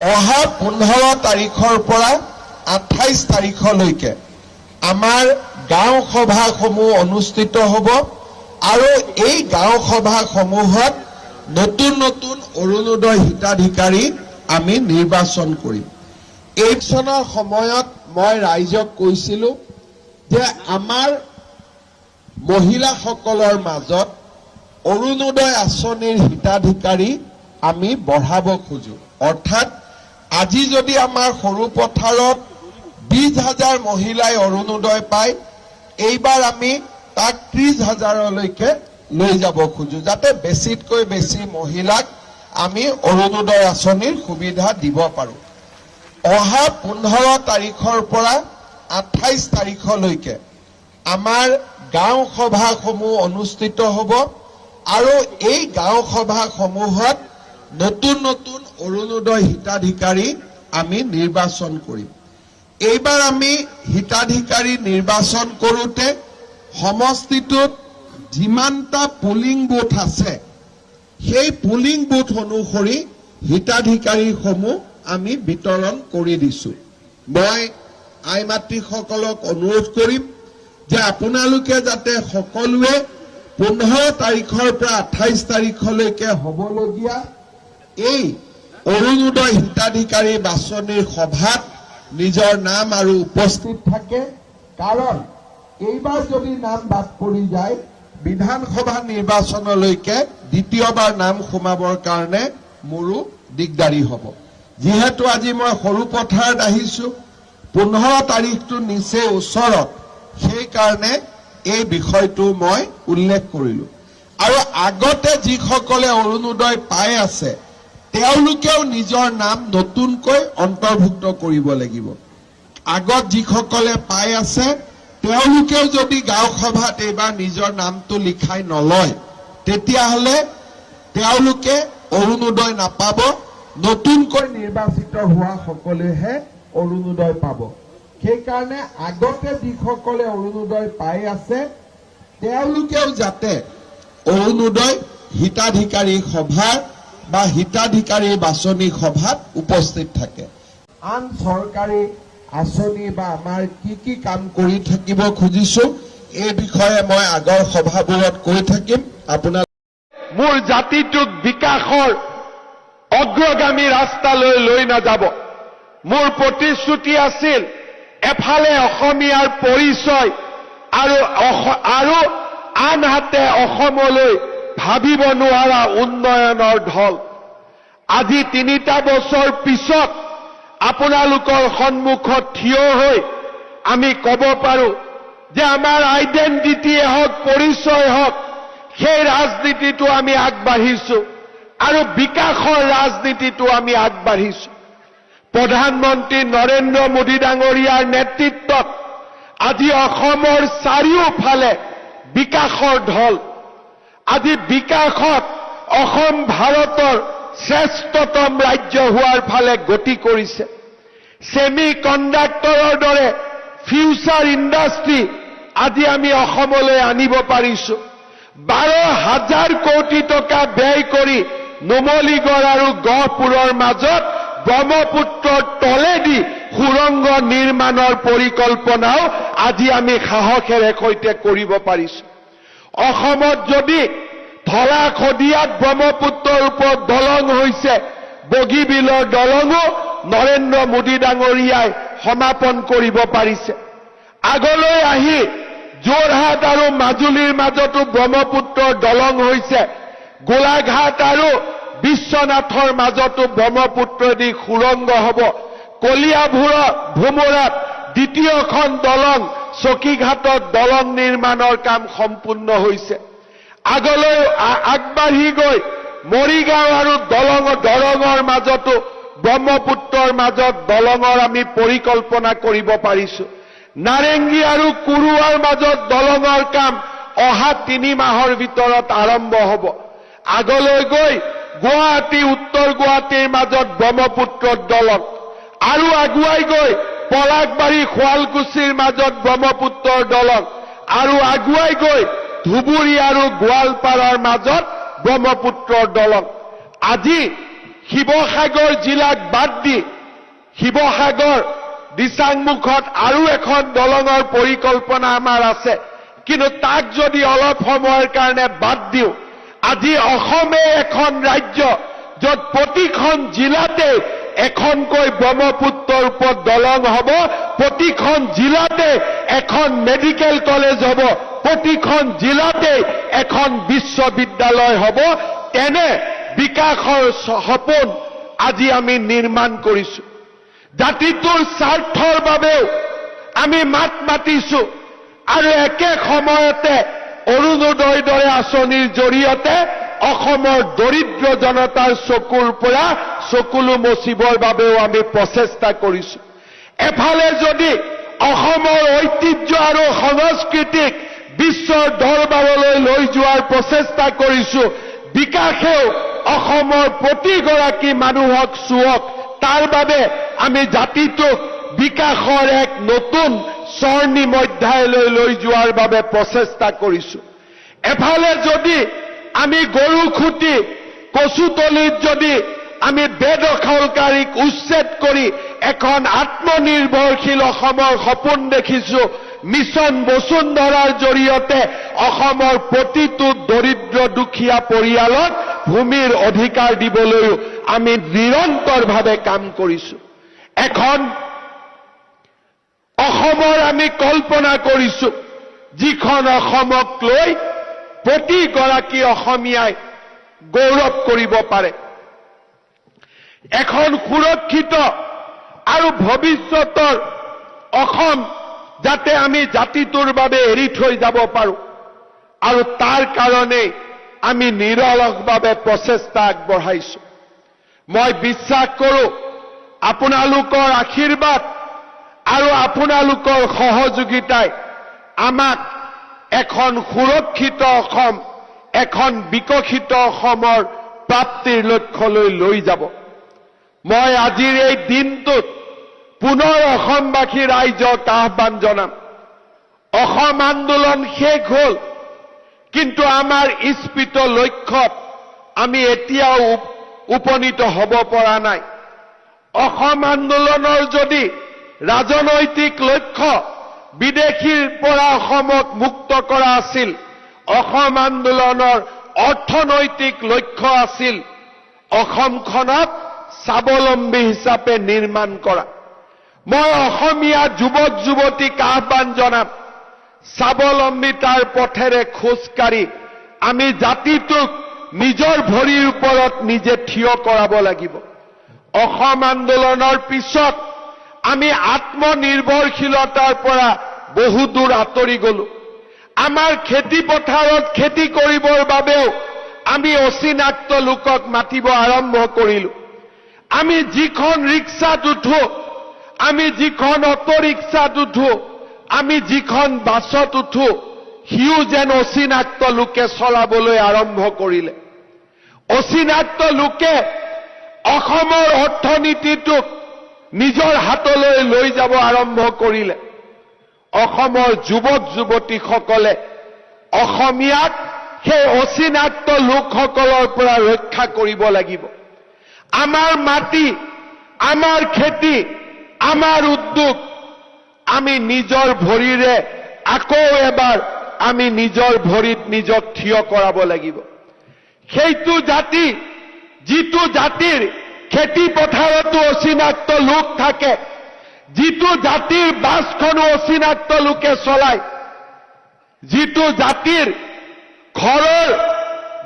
অহা 15 তাৰিখৰ পৰা 28 তাৰিখলৈকে আমাৰ গাঁও সভাসমূহ অনুষ্ঠিত হ'ব আৰু এই গাঁও সভাসমূহত নতুন নতুন অৰুণোদয় হিতাধিকাৰী আমি নিৰ্বাচন কৰিম। এই চনৰ সময়ত মই ৰাইজক কৈছিলো যে আমাৰ মহিলাসকলৰ মাজত অৰুণোদয় আঁচনিৰ হিতাধিকাৰী আমি বঢ়াব খোজো। অৰ্থাৎ আজি যদি আমাৰ সৰু পথাৰত 20,000 মহিলাই অৰুণোদয় পায়, এইবাৰ আমি তাক 30,000লৈকে লৈ যাব খোজো, যাতে বেছিতকৈ বেছি মহিলাক আমি অৰুণোদয় আঁচনিৰ সুবিধা দিব পাৰো। অহা 15 তাৰিখৰ পৰা 28 তাৰিখলৈকে আমাৰ গাঁও সভাসমূহ অনুষ্ঠিত হ'ব আৰু এই গাঁও সভাসমূহত নতুন নতুন অৰুণোদয় হিতাধিকাৰী আমি নিৰ্বাচন কৰিম। এইবাৰ আমি হিতাধিকাৰী নিৰ্বাচন কৰোঁতে সমষ্টিটোত যিমানটা পুলিং বুথ আছে সেই পুলিং বুথ অনুসৰি হিতাধিকাৰীসমূহ আমি বিতৰণ কৰি দিছো। মই আই মাতৃসকলক অনুৰোধ কৰিম যে আপোনালোকে যাতে সকলোৱে 15 তাৰিখৰ পৰা 28 তাৰিখলৈকে হ'বলগীয়া এই অৰুণোদয় হিতাধিকাৰী বাছনিৰ সভাত নিজৰ নাম আৰু উপস্থিত থাকে, কাৰণ এইবাৰ যদি নাম বাদ পৰি যায় বিধানসভা নিৰ্বাচনলৈকে দ্বিতীয়বাৰ নাম সোমাবৰ কাৰণে মোৰো দিগদাৰি হ'ব। যিহেতু আজি মই সৰু পথাৰত আহিছো, 15 তাৰিখটো নিচেই ওচৰত, সেইকাৰণে এই বিষয়টো মই উল্লেখ কৰিলো। আৰু আগতে যিসকলে অৰুণোদয় পাই আছে তেওঁলোকেও নিজৰ নাম নতুনকৈ অন্তৰ্ভুক্ত কৰিব লাগিব। আগত যিসকলে পাই আছে তেওঁলোকেও যদি গাঁও সভাত এইবাৰ নিজৰ নামটো লিখাই নলয় তেতিয়াহ'লে তেওঁলোকে অৰুণোদয় নাপাব। নতুনকৈ নিৰ্বাচিত হোৱা সকলেহে অৰুণোদয় পাব। সেইকাৰণে আগতে যিসকলে অৰুণোদয় পাই আছে তেওঁলোকেও যাতে অৰুণোদয় হিতাধিকাৰী সভাৰ বা হিতাধিকাৰী বাছনি সভাত উপস্থিত থাকে। আন চৰকাৰী আঁচনি বা আমাৰ কি কাম কৰি থাকিব খুজিছো এই বিষয়ে মই আগৰ সভাবোৰত কৈ থাকিম। আপোনাৰ মোৰ জাতিটোক বিকাশৰ অগ্ৰগামী ৰাস্তালৈ লৈ নাযাব। মোৰ প্ৰতিশ্ৰুতি আছিল এফালে অসমীয়াৰ পৰিচয় আৰু আনহাতে অসমলৈ ভাবিব নোৱাৰা উন্নয়নৰ ঢল। আজি 3টা বছৰ পিছত আপোনালোকৰ সন্মুখত থিয় হৈ আমি ক'ব পাৰো যে আমাৰ আইডেণ্টিটিয়ে হওক, পৰিচয় হওক, সেই ৰাজনীতিটো আমি আগবাঢ়িছো আৰু বিকাশৰ ৰাজনীতিটো আমি আগবাঢ়িছো। প্ৰধানমন্ত্ৰী নৰেন্দ্ৰ মোদী ডাঙৰীয়াৰ নেতৃত্বত আজি অসমৰ চাৰিওফালে বিকাশৰ ঢল। আজি বিকাশত অসম ভাৰতৰ শ্ৰেষ্ঠতম ৰাজ্য হোৱাৰ ফালে গতি কৰিছে। ছেমি কণ্ডাক্টৰৰ দৰে ফিউচাৰ ইণ্ডাষ্ট্ৰী আজি আমি অসমলৈ আনিব পাৰিছো। 12,000 কোটি টকা ব্যয় কৰি নুমলীগড় আৰু গহপুৰৰ মাজত ব্ৰহ্মপুত্ৰৰ তলেদি সুৰংগ নিৰ্মাণৰ পৰিকল্পনাও আজি আমি সাহসেৰে সৈতে কৰিব পাৰিছো। অসমত যদি ধলাশদিয়াত ব্ৰহ্মপুত্ৰৰ ওপৰত দলং হৈছে, বগীবিলৰ দলঙো নৰেন্দ্ৰ মোদী ডাঙৰীয়াই সমাপন কৰিব পাৰিছে। আগলৈ আহি যোৰহাট আৰু মাজুলীৰ মাজতো ব্ৰহ্মপুত্ৰৰ দলং হৈছে, গোলাঘাট আৰু বিশ্বনাথৰ মাজতো ব্ৰহ্মপুত্ৰদি সুৰংগ হ'ব। কলিয়াভোমোৰাত দ্বিতীয়খন দলং, চকীঘাটত দলং নিৰ্মাণৰ কাম সম্পূৰ্ণ হৈছে। আগলৈ আগবাঢ়ি গৈ মৰিগাঁও আৰু দৰঙৰ মাজতো ব্ৰহ্মপুত্ৰৰ মাজত দলঙৰ আমি পৰিকল্পনা কৰিব পাৰিছো। নাৰেংগী আৰু কুৰুৱাৰ মাজত দলঙৰ কাম অহা 3 মাহৰ ভিতৰত আৰম্ভ হ'ব। আগলৈ গৈ গুৱাহাটী, উত্তৰ গুৱাহাটীৰ মাজত ব্ৰহ্মপুত্ৰৰ দলং, আৰু আগুৱাই গৈ পলাশবাৰী, শুৱালকুছিৰ মাজত ব্ৰহ্মপুত্ৰৰ দলং, আৰু আগুৱাই গৈ ধুবুৰী আৰু গোৱালপাৰাৰ মাজত ব্ৰহ্মপুত্ৰৰ দলং। আজি শিৱসাগৰ জিলাক বাদ দি শিৱসাগৰ দিচাংমুখত আৰু এখন দলঙৰ পৰিকল্পনা আমাৰ আছে, কিন্তু তাক যদি অলপ সময়ৰ কাৰণে বাদ দিওঁ, আজি অসমে এখন ৰাজ্য য'ত প্ৰতিখন জিলাতে এখনকৈ ব্ৰহ্মপুত্ৰৰ ওপৰত দলং হ'ব, প্ৰতিখন জিলাতে এখন মেডিকেল কলেজ হ'ব, প্ৰতিখন জিলাতে এখন বিশ্ববিদ্যালয় হ'ব। তেনে বিকাশৰ সপোন আজি আমি নিৰ্মাণ কৰিছো। জাতিটোৰ স্বাৰ্থৰ বাবেও আমি মাত মাতিছো আৰু একে সময়তে অৰুণোদয়ৰ দৰে আঁচনিৰ জৰিয়তে অসমৰ দৰিদ্ৰ জনতাৰ চকুৰ পৰা চকুলো মচিবৰ বাবেও আমি প্ৰচেষ্টা কৰিছো। এফালে যদি অসমৰ ঐতিহ্য আৰু সংস্কৃতিক বিশ্বৰ দৰবাৰলৈ লৈ যোৱাৰ প্ৰচেষ্টা কৰিছো, বিকাশেও অসমৰ প্ৰতিগৰাকী মানুহক চুৱক, তাৰ বাবে আমি জাতিটোক বিকাশৰ এক নতুন স্বৰ্ণিম অধ্যায়লৈ লৈ যোৱাৰ বাবে প্ৰচেষ্টা কৰিছো। এফালে যদি আমি গৰু খুঁটি কচুতলিত যদি আমি বেদখলকাৰীক উচ্ছেদ কৰি এখন আত্মনিৰ্ভৰশীল অসমৰ সপোন দেখিছো, মিছন বসুন্ধৰাৰ জৰিয়তে অসমৰ প্ৰতিটো দৰিদ্ৰ দুখীয়া পৰিয়ালক ভূমিৰ অধিকাৰ দিবলৈও আমি নিৰন্তৰভাৱে কাম কৰিছো। এখন অসমৰ আমি কল্পনা কৰিছো, যিখন অসমক লৈ প্ৰতিগৰাকী অসমীয়াই গৌৰৱ কৰিব পাৰে। এখন সুৰক্ষিত আৰু ভৱিষ্যতৰ অসম যাতে আমি জাতিটোৰ বাবে এৰি থৈ যাব পাৰো, আৰু তাৰ কাৰণে আমি নিৰলসভাৱে প্ৰচেষ্টা আগবঢ়াইছো। মই বিশ্বাস কৰো আপোনালোকৰ আশীৰ্বাদ আৰু আপোনালোকৰ সহযোগিতাই আমাক এখন সুৰক্ষিত অসম, এখন বিকশিত অসমৰ প্ৰাপ্তিৰ লক্ষ্যলৈ লৈ যাব। মই আজিৰ এই দিনটোত পুনৰ অসমবাসী ৰাইজক আহ্বান জনাম, অসম আন্দোলন শেষ হ'ল, কিন্তু আমাৰ ইস্পিত লক্ষ্যত আমি এতিয়াও উপনীত হ'ব পৰা নাই। অসম আন্দোলনৰ যদি ৰাজনৈতিক লক্ষ্য বিদেশীৰ পৰা অসমক মুক্ত কৰা আছিল, অসম আন্দোলনৰ অৰ্থনৈতিক লক্ষ্য আছিল অসমখনক স্বাৱলম্বী হিচাপে নিৰ্মাণ কৰা। মই অসমীয়া যুৱক যুৱতীক আহ্বান জনাম, স্বাৱলম্বিতাৰ পথেৰে খোজকাঢ়ি আমি জাতিটোক নিজৰ ভৰিৰ ওপৰত নিজে থিয় কৰাব লাগিব। অসম আন্দোলনৰ পিছত আমি আত্মনিৰ্ভৰশীলতাৰ পৰা বহু দূৰ আঁতৰি গলো। আমাৰ খেতি পথাৰত খেতি কৰিবৰ বাবেও আমি অচিনাক্ত লোকক মাতিব আৰম্ভ কৰিলো। আমি যিখন ৰিক্সাত উঠো, আমি যিখন অটো ৰিক্সাত উঠো, আমি যিখন বাছত উঠো, সিও যেন অচিনাক্ত লোকে চলাবলৈ আৰম্ভ কৰিলে। অচিনাক্ত লোকে অসমৰ অৰ্থনীতিটোক নিজৰ হাতলৈ লৈ যাব আৰম্ভ কৰিলে। অসমৰ যুৱক যুৱতীসকলে অসমীয়াক সেই অচিনাক্ত লোকসকলৰ পৰা ৰক্ষা কৰিব লাগিব। আমাৰ মাটি, আমাৰ খেতি, আমাৰ উদ্যোগ আমি নিজৰ ভৰিৰে আকৌ এবাৰ আমি নিজৰ ভৰিত নিজক থিয় কৰাব লাগিব। সেইটো জাতি, যিটো জাতিৰ খেতি পথাৰতো অচিনাক্ত লোক থাকে, যিটো জাতিৰ বাছখনো অচিনাক্ত লোকে চলায়, যিটো জাতিৰ ঘৰৰ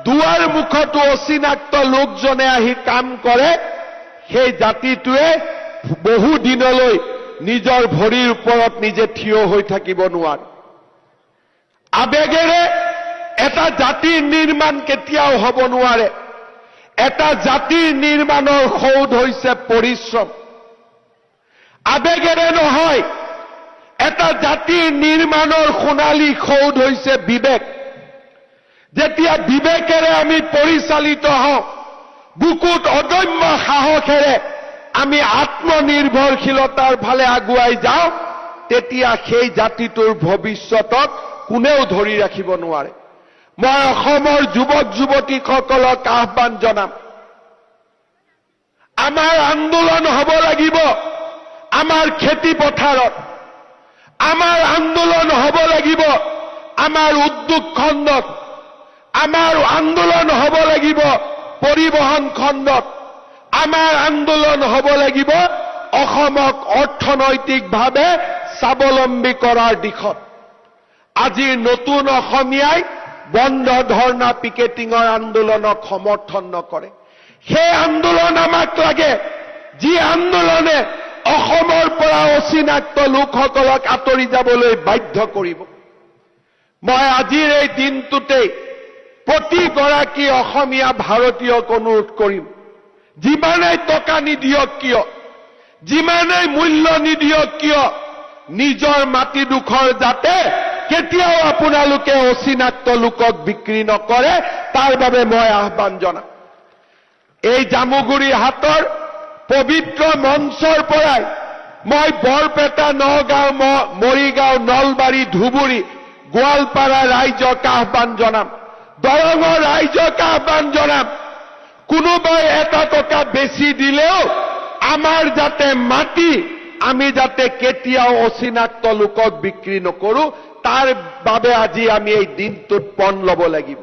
দুৱাৰ মুখতো অচিনাক্ত লোকজনে আহি কাম কৰে, সেই জাতিটোৱে বহু দিনলৈ নিজৰ ভৰিৰ ওপৰত নিজে থিয় হৈ থাকিব নোৱাৰে। আবেগেৰে এটা জাতিৰ নিৰ্মাণ কেতিয়াও হ'ব নোৱাৰে। এটা জাতিৰ নিৰ্মাণৰ সৌধ হৈছে পৰিশ্ৰম। আবেগেৰে নহয়, এটা জাতিৰ নিৰ্মাণৰ সোণালী সৌধ হৈছে বিবেক। যেতিয়া বিবেকেৰে আমি পৰিচালিত হওঁ, বুকুত অদম্য সাহসেৰে আমি আত্মনিৰ্ভৰশীলতাৰ ফালে আগুৱাই যাওঁ, তেতিয়া সেই জাতিটোৰ ভৱিষ্যতক কোনেও ধৰি ৰাখিব নোৱাৰে। মই অসমৰ যুৱক যুৱতীসকলক আহ্বান জনাম, আমাৰ আন্দোলন হ'ব লাগিব আমাৰ খেতি পথাৰত, আমাৰ আন্দোলন হ'ব লাগিব আমাৰ উদ্যোগ খণ্ডত, আমাৰ আন্দোলন হ'ব লাগিব পৰিবহন খণ্ডত, আমাৰ আন্দোলন হ'ব লাগিব অসমক অৰ্থনৈতিকভাৱে স্বাৱলম্বী কৰাৰ দিশত। আজি নতুন অসমীয়াই বন্ধ ধৰ্ণা পিকেটিঙৰ আন্দোলনক সমৰ্থন নকৰে। সেই আন্দোলন আমাক লাগে, যি আন্দোলনে অসমৰ পৰা অচিনাক্ত লোকসকলক আঁতৰি যাবলৈ বাধ্য কৰিব। মই আজিৰ এই দিনটোতেই প্ৰতিগৰাকী অসমীয়া ভাৰতীয়ক অনুৰোধ কৰিম, যিমানেই টকা নিদিয়ক কিয়, যিমানেই মূল্য নিদিয়ক কিয়, নিজৰ মাটিডোখৰ যাতে কেতিয়াও আপোনালোকে অচিনাক্ত লোকক বিক্ৰী নকৰে, তাৰ বাবে মই আহ্বান জনাম। এই জামুগুৰি হাটৰ পবিত্ৰ মঞ্চৰ পৰাই মই বৰপেটা, নগাঁও, মৰিগাঁও, নলবাৰী, ধুবুৰী, গোৱালপাৰা ৰাইজক আহ্বান জনাম, দৰঙৰ ৰাইজক আহ্বান জনাম, কোনোবাই এটা টকা বেছি দিলেও আমাৰ যাতে মাটি আমি যাতে কেতিয়াও অচিনাক্ত লোকক বিক্ৰী নকৰোঁ, তাৰ বাবে আজি আমি এই দিনটোত পণ ল'ব লাগিব।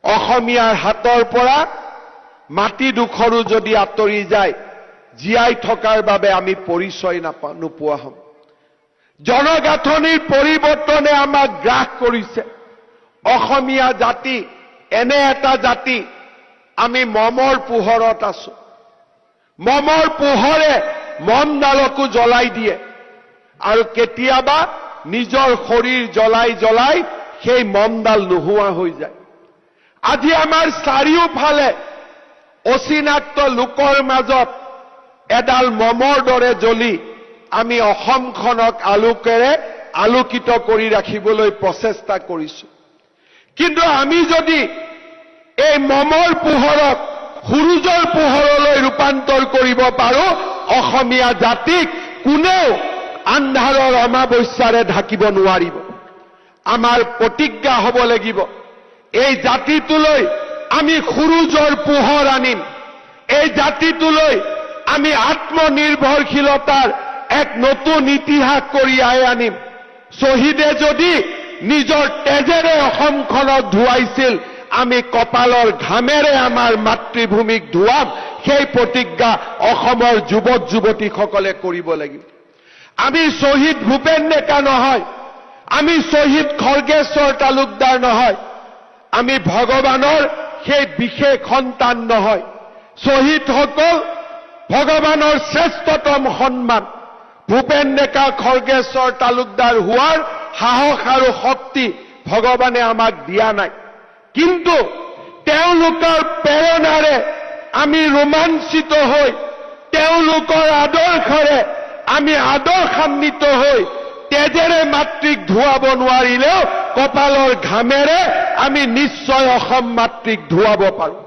অসমীয়াৰ হাতৰ পৰা মাটিডোখৰো যদি আঁতৰি যায়, জীয়াই থকাৰ বাবে আমি পৰিচয় নোপোৱা হ'ম। জনগাঁথনিৰ পৰিৱৰ্তনে আমাক গ্ৰাস কৰিছে। অসমীয়া জাতি এনে এটা জাতি, আমি মমৰ পোহৰত আছো। মমৰ পোহৰে মমডালকো জ্বলাই দিয়ে আৰু কেতিয়াবা নিজৰ শৰীৰ জ্বলাই জ্বলাই সেই মমডাল নোহোৱা হৈ যায়। আজি আমাৰ চাৰিওফালে অচিনাক্ত লোকৰ মাজত এডাল মমৰ দৰে জ্বলি আমি অসমখনক আলোকিত কৰি ৰাখিবলৈ প্ৰচেষ্টা কৰিছো। কিন্তু আমি যদি এই মমৰ পোহৰক সূৰুজৰ পোহৰলৈ ৰূপান্তৰ কৰিব পাৰো, অসমীয়া জাতিক কোনেও আন্ধাৰৰ অমাৱস্যাৰে ঢাকিব নোৱাৰিব। আমাৰ প্ৰতিজ্ঞা হ'ব লাগিব, এই জাতিটোলৈ আমি সূৰুজৰ পোহৰ আনিম, এই জাতিটোলৈ আমি আত্মনিৰ্ভৰশীলতাৰ এক নতুন ইতিহাস কঢ়িয়াই আনিম। শ্বহীদে যদি নিজৰ তেজেৰে অসমখনক ধুৱাইছিল, আমি কপালৰ ঘামেৰে আমাৰ মাতৃভূমিক ধুৱাম। সেই প্ৰতিজ্ঞা অসমৰ যুৱক যুৱতীসকলে কৰিব লাগিব। আমি শ্বহীদ ভূপেন ডেকা নহয়, আমি শ্বহীদ খৰ্গেশ্বৰ তালুকদাৰ নহয়, আমি ভগৱানৰ সেই বিশেষ সন্তান নহয়। শ্বহীদসকল ভগৱানৰ শ্ৰেষ্ঠতম সন্মান। ভূপেন ডেকা, খৰ্গেশ্বৰ তালুকদাৰ হোৱাৰ সাহস আৰু শক্তি ভগৱানে আমাক দিয়া নাই, কিন্তু তেওঁলোকৰ প্ৰেৰণাৰে আমি ৰোমাঞ্চিত হৈ, তেওঁলোকৰ আদৰ্শৰে আমি আদৰ্শান্বিত হৈ, তেজেৰে মাতৃক ধুৱাব নোৱাৰিলেও কপালৰ ঘামেৰে আমি নিশ্চয় অসম মাতৃক ধুৱাব পাৰোঁ।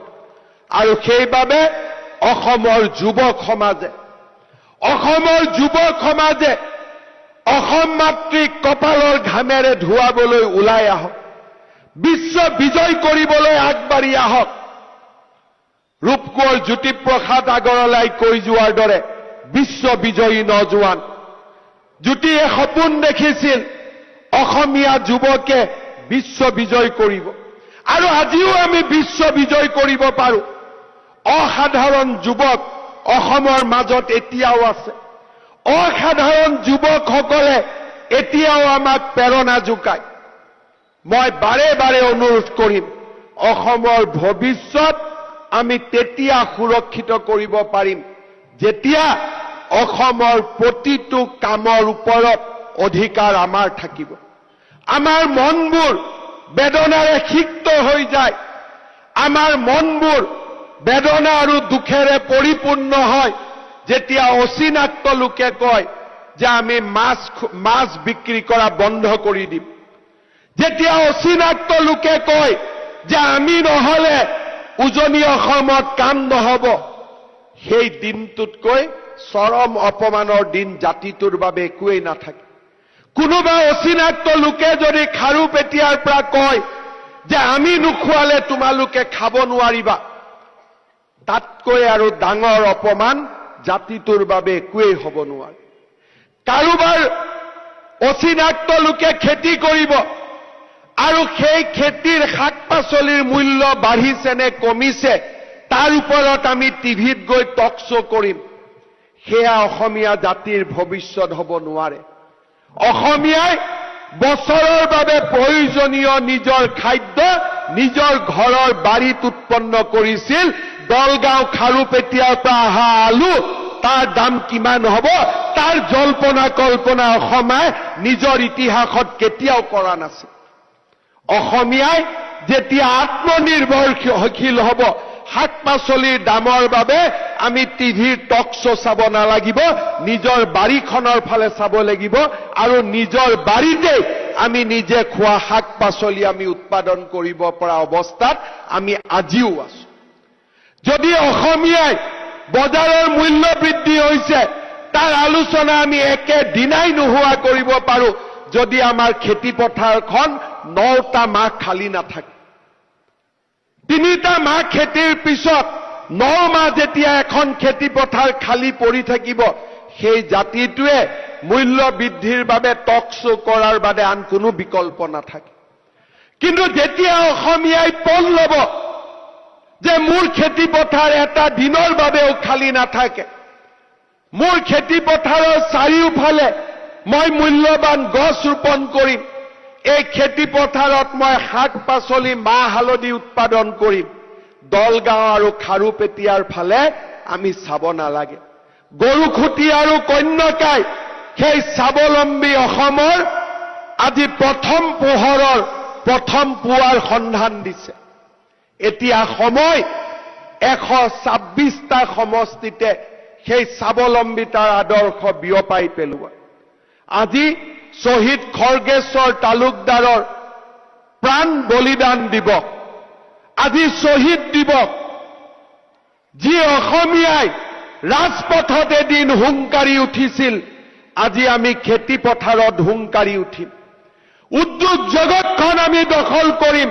আৰু সেইবাবে অসমৰ যুৱক সমাজে অসম মাতৃক কপালৰ ঘামেৰে ধুৱাবলৈ ওলাই আহক, বিশ্ব বিজয় কৰিবলৈ আগবাঢ়ি আহক। ৰূপকোঁৱৰ জ্যোতিপ্ৰসাদ আগৰৱালাই কৈ যোৱাৰ দৰে বিশ্ব বিজয়ী নজোৱান জ্যোতিয়ে সপোন দেখিছিল অসমীয়া যুৱকে বিশ্ব বিজয় কৰিব, আৰু আজিও আমি বিশ্ব বিজয় কৰিব পাৰোঁ। অসাধাৰণ যুৱক অসমৰ মাজত এতিয়াও আছে। অসাধাৰণ যুৱকসকলে এতিয়াও আমাক প্ৰেৰণা যোগায়। মই বাৰে বাৰে অনুৰোধ কৰিম, অসমৰ ভৱিষ্যত আমি তেতিয়া সুৰক্ষিত কৰিব পাৰিম যেতিয়া অসমৰ প্ৰতিটো কামৰ ওপৰত অধিকাৰ আমাৰ থাকিব। আমাৰ মনবোৰ বেদনাৰে সিক্ত হৈ যায়, আমাৰ মনবোৰ বেদনা আৰু দুখেৰে পৰিপূৰ্ণ হয় যেতিয়া অচিনাক্ত লোকে কয় যে আমি মাছ বিক্ৰী কৰা বন্ধ কৰি দিম, যেতিয়া অচিনাক্ত লোকে কয় যে আমি নহলে উজনি অসমত কাম নহব। সেই দিনটোতকৈ চৰম অপমানৰ দিন জাতিটোৰ বাবে একোৱেই নাথাকে। কোনোবা অচিনাক্ত লোকে যদি খাৰুপেটীয়াৰ পৰা কয় যে আমি নোখোৱালে তোমালোকে খাব নোৱাৰিবা, তাতকৈ তাতকৈ আৰু ডাঙৰ অপমান জাতিটোৰ বাবে একোৱেই হ'ব নোৱাৰে। কাৰোবাৰ অচিনাক্ত লোকে খেতি কৰিব আৰু সেই খেতিৰ শাক পাচলিৰ মূল্য বাঢ়িছে নে কমিছে তাৰ ওপৰত আমি টিভিত গৈ টক শ্ব' কৰিম, সেয়া অসমীয়া জাতিৰ ভৱিষ্যত হ'ব নোৱাৰে। অসমীয়াই বছৰৰ বাবে প্ৰয়োজনীয় নিজৰ খাদ্য নিজৰ ঘৰৰ বাৰীত উৎপন্ন কৰিছিল। দলগাঁও খাৰুপেটীয়াৰ পৰা অহা আলু তাৰ দাম কিমান হ'ব তাৰ জল্পনা কল্পনা অসমে নিজৰ ইতিহাসত কেতিয়াও কৰা নাছিল। অসমীয়াই যেতিয়া আত্মনিৰ্ভৰশীল হ'ব, শাক পাচলিৰ দামৰ বাবে আমি টিভিৰ টক শ্ব' চাব নালাগিব, নিজৰ বাৰীখনৰ ফালে চাব লাগিব আৰু নিজৰ বাৰীতে আমি নিজে খোৱা শাক পাচলি আমি উৎপাদন কৰিব পৰা অৱস্থাত আমি আজিও আছো। যদি অসমীয়াই বজাৰৰ মূল্য বৃদ্ধি হৈছে তাৰ আলোচনা আমি একেদিনাই নোহোৱা কৰিব পাৰো যদি আমাৰ খেতি পথাৰখন 9টা মাহ খালী নাথাকে। 3টা মাহ খেতিৰ পিছত 9 মাহ যেতিয়া এখন খেতি পথাৰ খালী পৰি থাকিব, সেই জাতিটোৱে মূল্য বৃদ্ধিৰ বাবে টক শ্ব' কৰাৰ বাদে আন কোনো বিকল্প নাথাকে। কিন্তু যেতিয়া অসমীয়াই পণ ল'ব যে মোৰ খেতি পথাৰ এটা দিনৰ বাবেও খালী নাথাকে, মোৰ খেতি পথাৰৰ চাৰিওফালে মই মূল্যৱান গছ ৰোপণ কৰিম, এই খেতি পথাৰত মই শাক পাচলি মাহ হালধি উৎপাদন কৰিম, দলগাঁও আৰু খাৰুপেটীয়াৰ ফালে আমি চাব নালাগে। গৰুখুটি আৰু কন্যকাই সেই স্বাৱলম্বী অসমৰ আজি প্ৰথম পোহৰৰ প্ৰথম পুৱাৰ সন্ধান দিছে। এতিয়া সময় 126টা সমষ্টিতে সেই স্বাৱলম্বিতাৰ আদৰ্শ বিয়পাই পেলোৱা। আজি শ্বহীদ খৰ্গেশ্বৰ তালুকদাৰৰ প্ৰাণ বলিদান দিৱস, আজি শ্বহীদ দিৱস। যি অসমীয়াই ৰাজপথত এদিন হুংকাৰি উঠিছিল, আজি আমি খেতি পথাৰত হুংকাৰি উঠিম। উদ্যোগ জগতখন আমি দখল কৰিম,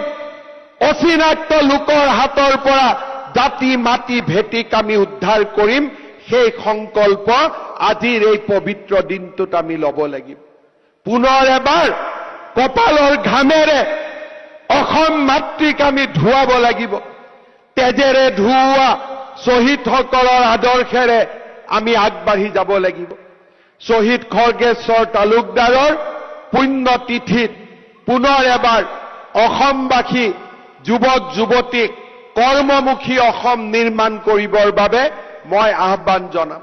অচিনাক্ত লোকৰ হাতৰ পৰা জাতি মাটি ভেটিক আমি উদ্ধাৰ কৰিম। সেই সংকল্প আজিৰ এই পবিত্ৰ দিনটোত আমি ল'ব লাগিব। পুনৰ এবাৰ কপালৰ ঘামেৰে অসম মাতৃক আমি ধুৱাব লাগিব। তেজেৰে ধুওৱা শ্বহীদসকলৰ আদৰ্শেৰে আমি আগবাঢ়ি যাব লাগিব। শ্বহীদ খৰ্গেশ্বৰ তালুকদাৰৰ পুণ্য তিথিত পুনৰ এবাৰ অসমবাসী যুৱক যুৱতীক কৰ্মমুখী অসম নিৰ্মাণ কৰিবৰ বাবে মই আহ্বান জনাম।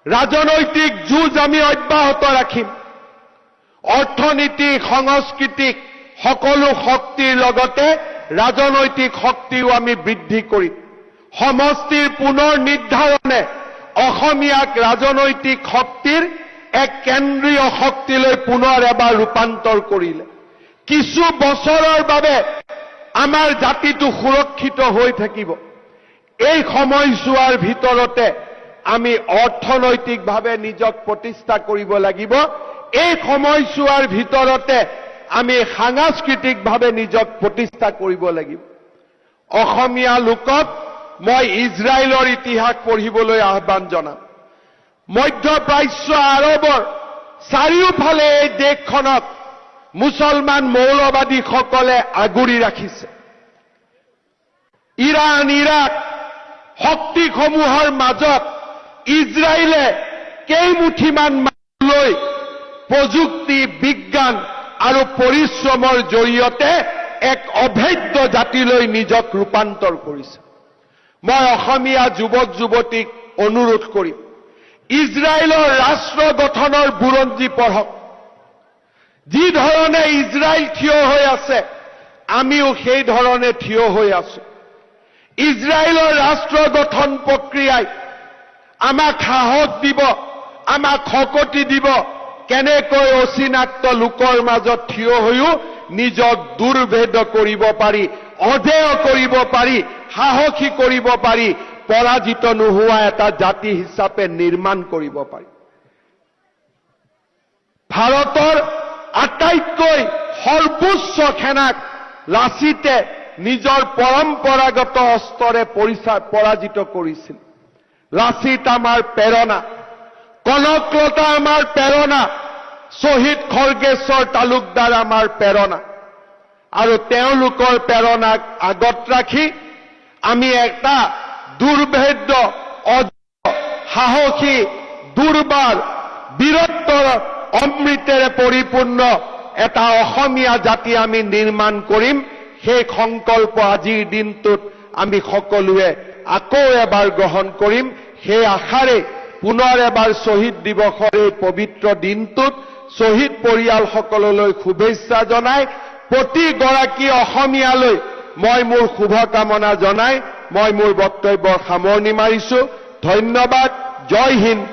ৰাজনৈতিক যুঁজ আমি অব্যাহত ৰাখিম। অৰ্থনীতি সংস্কৃতিক সকলো শক্তিৰ লগতে ৰাজনৈতিক শক্তিও আমি বৃদ্ধি কৰিম। সমষ্টিৰ পুনৰ নিৰ্ধাৰণে অসমীয়াক ৰাজনৈতিক শক্তিৰ এক কেন্দ্ৰীয় শক্তিলৈ পুনৰ এবাৰ ৰূপান্তৰ কৰিলে কিছু বছৰৰ বাবে আমাৰ জাতিটো সুৰক্ষিত হৈ থাকিব। এই সময়ছোৱাৰ ভিতৰতে আমি অৰ্থনৈতিকভাৱে নিজক প্ৰতিষ্ঠা কৰিব লাগিব। এই সময়ছোৱাৰ ভিতৰতে আমি সাংস্কৃতিকভাৱে নিজক প্ৰতিষ্ঠা কৰিব লাগিব। অসমীয়া লোকক মই ইজৰাইলৰ ইতিহাস পঢ়িবলৈ আহ্বান জনাম। মধ্যপ্ৰাচ্য আৰবৰ চাৰিওফালে এই দেশখনক মুছলমান মৌলবাদীসকলে আগুৰি ৰাখিছে। ইৰাণ ইৰাক শক্তিসমূহৰ মাজত ইজৰাইলে কেইমুঠিমান মানুহ লৈ প্ৰযুক্তি বিজ্ঞান আৰু পৰিশ্ৰমৰ জৰিয়তে এক অভেদ্য জাতিলৈ নিজক ৰূপান্তৰ কৰিছে। মই অসমীয়া যুৱক যুৱতীক অনুৰোধ কৰিম, ইজৰাইলৰ ৰাষ্ট্ৰ গঠনৰ বুৰঞ্জী পঢ়ক। যি ধৰণে ইজৰাইল থিয় হৈ আছে, আমিও সেই ধৰণে থিয় হৈ আছো। ইজৰাইলৰ ৰাষ্ট্ৰ গঠন প্ৰক্ৰিয়াই আমাক সাহস দিব, আমাক শক্তি দিব, কেনেকৈ অচিনাক্ত লোকৰ মাজত থিয় হৈও নিজক দুৰ্ভেদ কৰিব পাৰি, অধেয় কৰিব পাৰি, সাহসী কৰিব পাৰি, পৰাজিত নোহোৱা এটা জাতি হিচাপে নিৰ্মাণ কৰিব পাৰি। ভাৰতৰ আটাইতকৈ সৰ্বোচ্চ সেনাক লাচিতে নিজৰ পৰম্পৰাগত অস্ত্ৰৰে পৰাজিত কৰিছিল। লাচিত আমাৰ প্ৰেৰণা, কনকলতা আমাৰ প্ৰেৰণা, শ্বহীদ খৰ্গেশ্বৰ তালুকদাৰ আমাৰ প্ৰেৰণা। আৰু তেওঁলোকৰ প্ৰেৰণাক আগত ৰাখি আমি এটা দুৰ্ভেদ্য, সাহসী, দুৰ্বাৰ, বীৰত্বৰ অমৃতেৰে পৰিপূৰ্ণ এটা অসমীয়া জাতি আমি নিৰ্মাণ কৰিম। সেই সংকল্প আজিৰ দিনটোত আমি সকলোৱে আকৌ এবাৰ গ্ৰহণ কৰিম। সেই আশাৰে পুনৰ এবাৰ শ্বহীদ দিৱসৰ এই পবিত্ৰ দিনটোত শ্বহীদ পৰিয়ালসকললৈ শুভেচ্ছা জনাই প্ৰতিগৰাকী অসমীয়ালৈ মই মোৰ শুভকামনা জনাই মই মোৰ বক্তব্যৰ সামৰণি মাৰিছো। ধন্যবাদ। জয় হিন্দ,